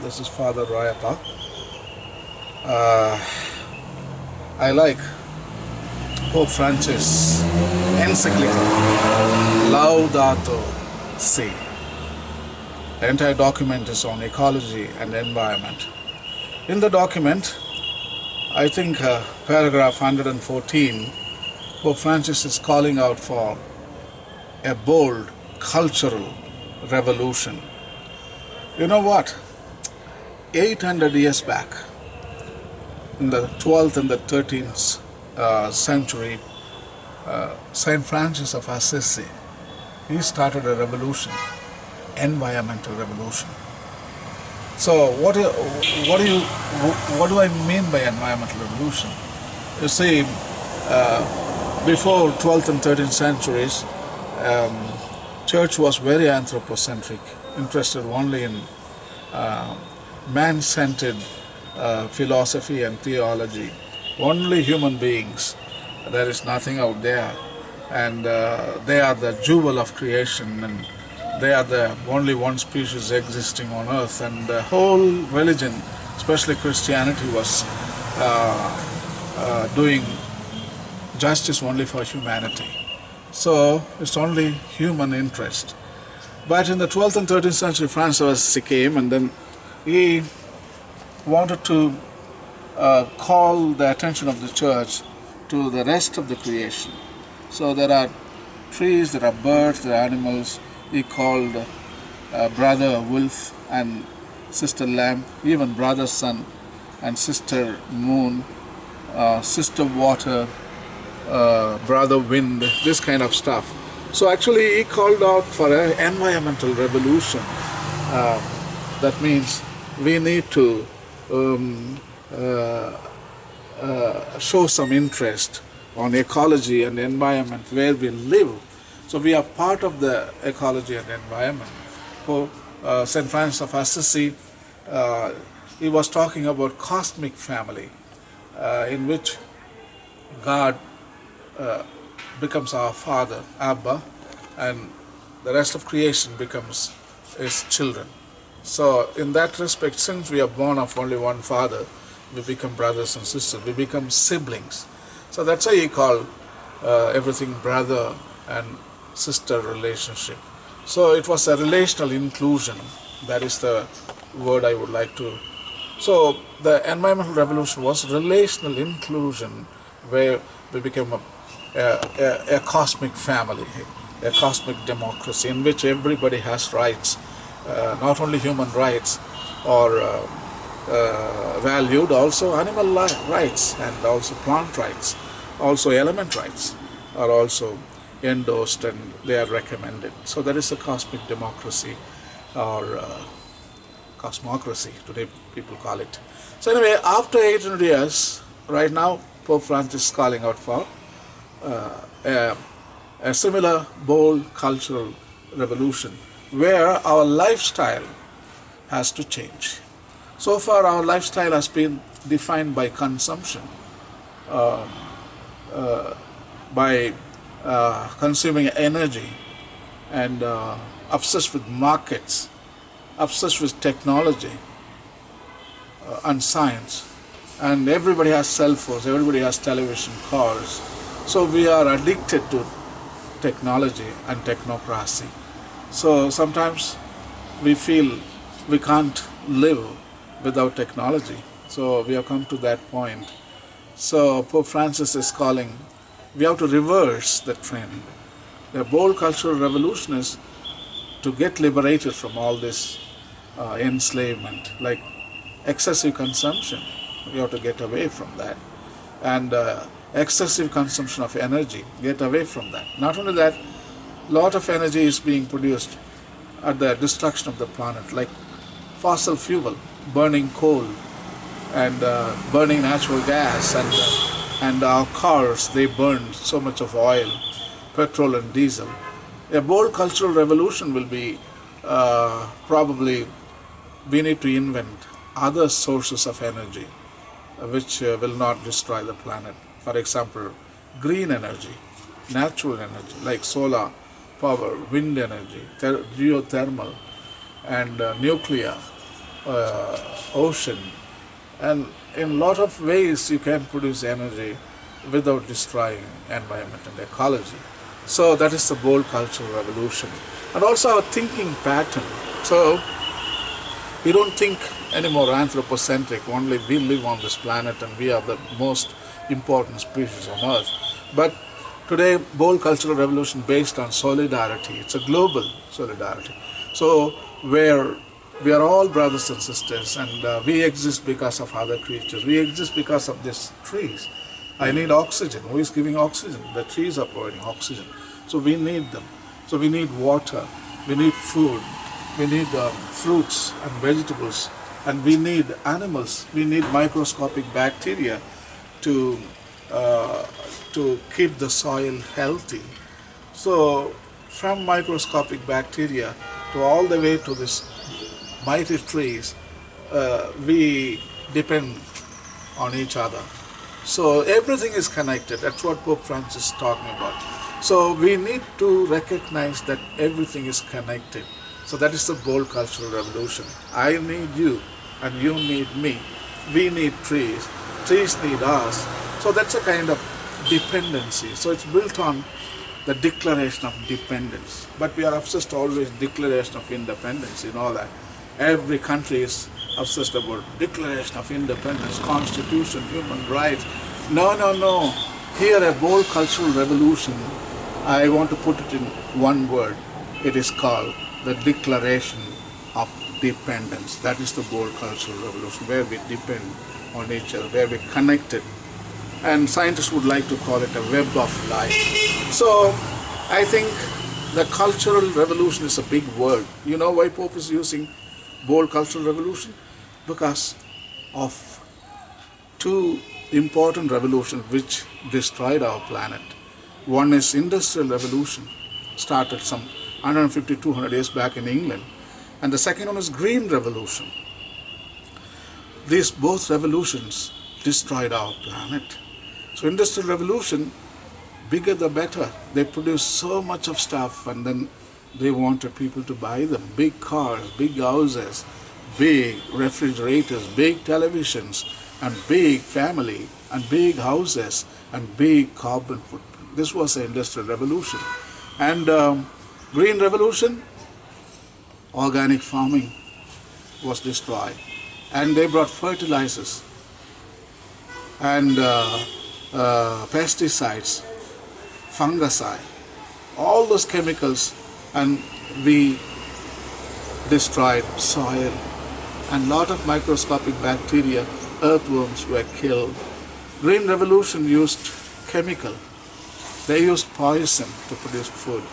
This is Father Rayappa. I like Pope Francic's encyclical Laudato Si. The entire document is on ecology and environment. In the document, I think paragraph 114, Pope Francis is calling out for a bold cultural revolution. You know what? 800 years back, in the 12th and the 13th century, Saint Francis of Assisi, he started a revolution, environmental revolution. So what do I mean by environmental revolution? You see, before 12th and 13th centuries, church was very anthropocentric, interested only in man-centered philosophy and theology. Only human beings. There is nothing out there, and they are the jewel of creation, and they are the only one species existing on earth. And the whole religion, especially Christianity, was doing justice only for humanity. So it's only human interest. But in the 12th and 13th century, Francis came, and then he wanted to call the attention of the church to the rest of the creation. So there are trees, there are birds, there are animals. He called brother wolf and sister lamb, even brother sun and sister moon, sister water, brother wind, this kind of stuff. So actually he called out for an environmental revolution. That means we need to show some interest on ecology and environment where we live. So we are part of the ecology and environment. For St. Francis of Assisi, he was talking about cosmic family, in which God becomes our father, Abba, and the rest of creation becomes his children. So in that respect, since we are born of only one father, we become brothers and sisters, we become siblings. So that's why he called everything brother and sister relationship. So it was a relational inclusion. That is the word I would like to. So the environmental revolution was relational inclusion, where we became a cosmic family, a cosmic democracy in which everybody has rights, not only human rights are valued, also animal rights and also plant rights, also element rights are also endorsed and they are recommended. So there is a cosmic democracy, or cosmocracy today people call it. So anyway, after 800 years, right now Pope Francis is calling out for a similar bold cultural revolution where our lifestyle has to change. So far our lifestyle has been defined by consumption, by consuming energy, and obsessed with markets, obsessed with technology and science. And everybody has cell phones, everybody has television, cars. So we are addicted to technology and technocracy. So sometimes we feel we can't live without technology. So we have come to that point. So Pope Francis is calling, we have to reverse the trend. The bold cultural revolution is to get liberated from all this enslavement, like excessive consumption. We have to get away from that. And excessive consumption of energy, get away from that. Not only that, a lot of energy is being produced at the destruction of the planet, like fossil fuel, burning coal and burning natural gas, and our cars, they burn so much of oil, petrol and diesel. A bold cultural revolution will be probably we need to invent other sources of energy which will not destroy the planet. For example, green energy, natural energy like solar power, wind energy, geothermal, and nuclear, ocean, and in a lot of ways you can produce energy without destroying environment and ecology. So that is the bold cultural revolution. And also our thinking pattern. So we don't think anymore anthropocentric, only we live on this planet and we are the most important species on earth. But today, bold cultural revolution based on solidarity. It's a global solidarity. So where we are all brothers and sisters, and we exist because of other creatures. We exist because of these trees. I need oxygen. Who is giving oxygen? The trees are providing oxygen. So we need them. So we need water. We need food. We need fruits and vegetables. And we need animals. We need microscopic bacteria to keep the soil healthy. So from microscopic bacteria to all the way to this mighty trees, we depend on each other. So everything is connected. That's what Pope Francic is talking about. So we need to recognize that everything is connected. So that is the bold cultural revolution. I need you and you need me. We need trees. Trees need us. So that's a kind of dependency. So it's built on the declaration of dependence. But we are obsessed always declaration of independence, you know that. Every country is obsessed about declaration of independence, constitution, human rights. No, no, no. Here a bold cultural revolution, I want to put it in one word. It is called the declaration of dependence. That is the bold cultural revolution, where we depend on each other, where we're connected. And scientists would like to call it a web of life. So I think the cultural revolution is a big word. You know why Pope is using bold cultural revolution? Because of two important revolutions which destroyed our planet. One is industrial revolution, started some 150, 200 years back in England. And the second one is green revolution. These both revolutions destroyed our planet. So industrial revolution, bigger the better. They produce so much of stuff and then they wanted people to buy them. Big cars, big houses, big refrigerators, big televisions, and big family, and big houses, and big carbon footprint. This was the industrial revolution. And green revolution, organic farming was destroyed. And they brought fertilizers and pesticides, fungicide, all those chemicals, and we destroyed soil, and lot of microscopic bacteria, earthworms were killed. Green revolution used chemical. They used poison to produce food,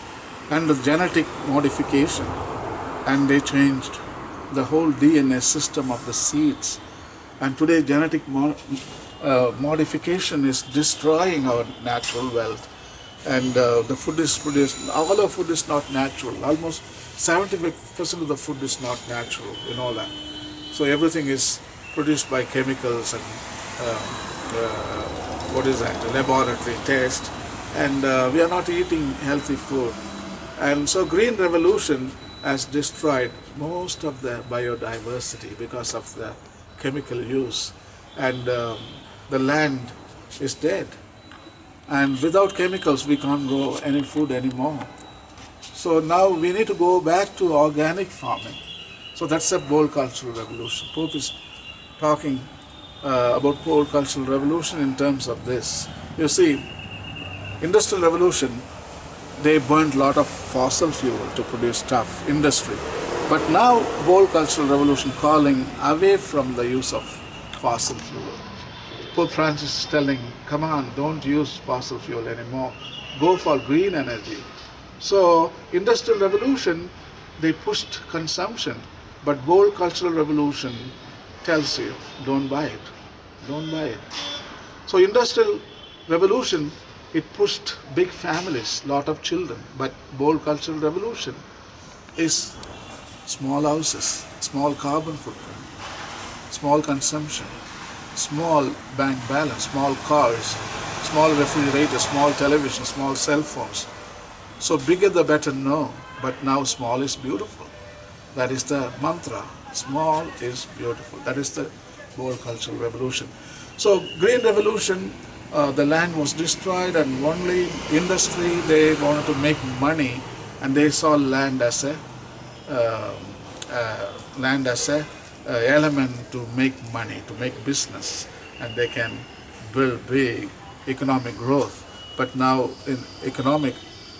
and the genetic modification, and they changed the whole DNA system of the seeds. And today genetic modification is destroying our natural wealth, and the food is produced, all our food is not natural. Almost 75% of the food is not natural, you know that. So everything is produced by chemicals and laboratory test, and we are not eating healthy food. And so green revolution has destroyed most of the biodiversity because of the chemical use, and the land is dead. And without chemicals we can't grow any food anymore. So now we need to go back to organic farming. So that's a bold cultural revolution. Pope is talking about bold cultural revolution in terms of this. You see, industrial revolution, they burned a lot of fossil fuel to produce stuff, industry. But now bold cultural revolution calling away from the use of fossil fuel. Pope Francis is telling, come on, don't use fossil fuel anymore. Go for green energy. So industrial revolution, they pushed consumption, but bold cultural revolution tells you, don't buy it. Don't buy it. So industrial revolution, it pushed big families, lot of children, but bold cultural revolution is small houses, small carbon footprint, small consumption, small bank balance, small cars, small refrigerators, small television, small cell phones. So bigger the better, no, but now small is beautiful. That is the mantra. Small is beautiful. That is the bold cultural revolution. So green revolution, the land was destroyed and only industry, they wanted to make money, and they saw land as a uh, element to make money, to make business, and they can build big economic growth. But now in economic,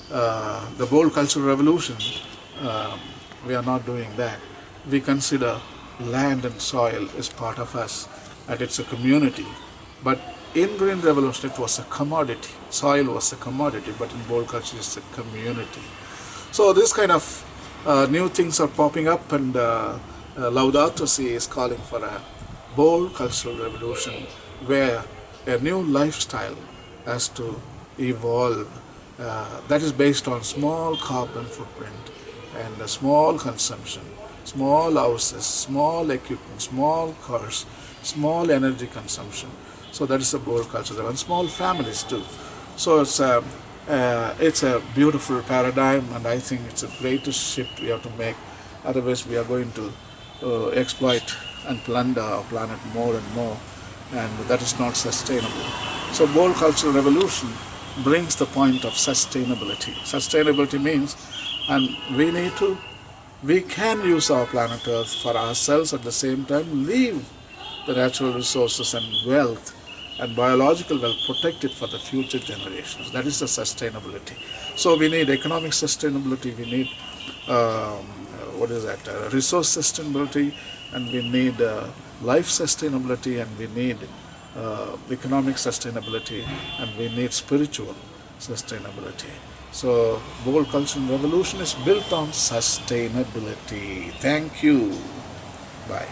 the bold cultural revolution, we are not doing that. We consider land and soil is part of us, and it's a community. But in green revolution, it was a commodity. Soil was a commodity, but in bold culture, it's a community. So this kind of new things are popping up, and Laudato Si is calling for a bold cultural revolution where a new lifestyle has to evolve that is based on small carbon footprint and a small consumption, small houses, small equipment, small cars, small energy consumption. So that is a bold culture, and small families too. So it's a beautiful paradigm, and I think it's a greatest shift we have to make. Otherwise, we are going to exploit and plunder our planet more and more, and that is not sustainable. So bold cultural revolution brings the point of sustainability. Sustainability means, and we can use our planet Earth for ourselves, at the same time leave the natural resources and wealth and biological wealth protected for the future generations. That is the sustainability. So we need economic sustainability, we need resource sustainability, and we need life sustainability, and we need economic sustainability, and we need spiritual sustainability. So bold cultural revolution is built on sustainability. Thank you. Bye.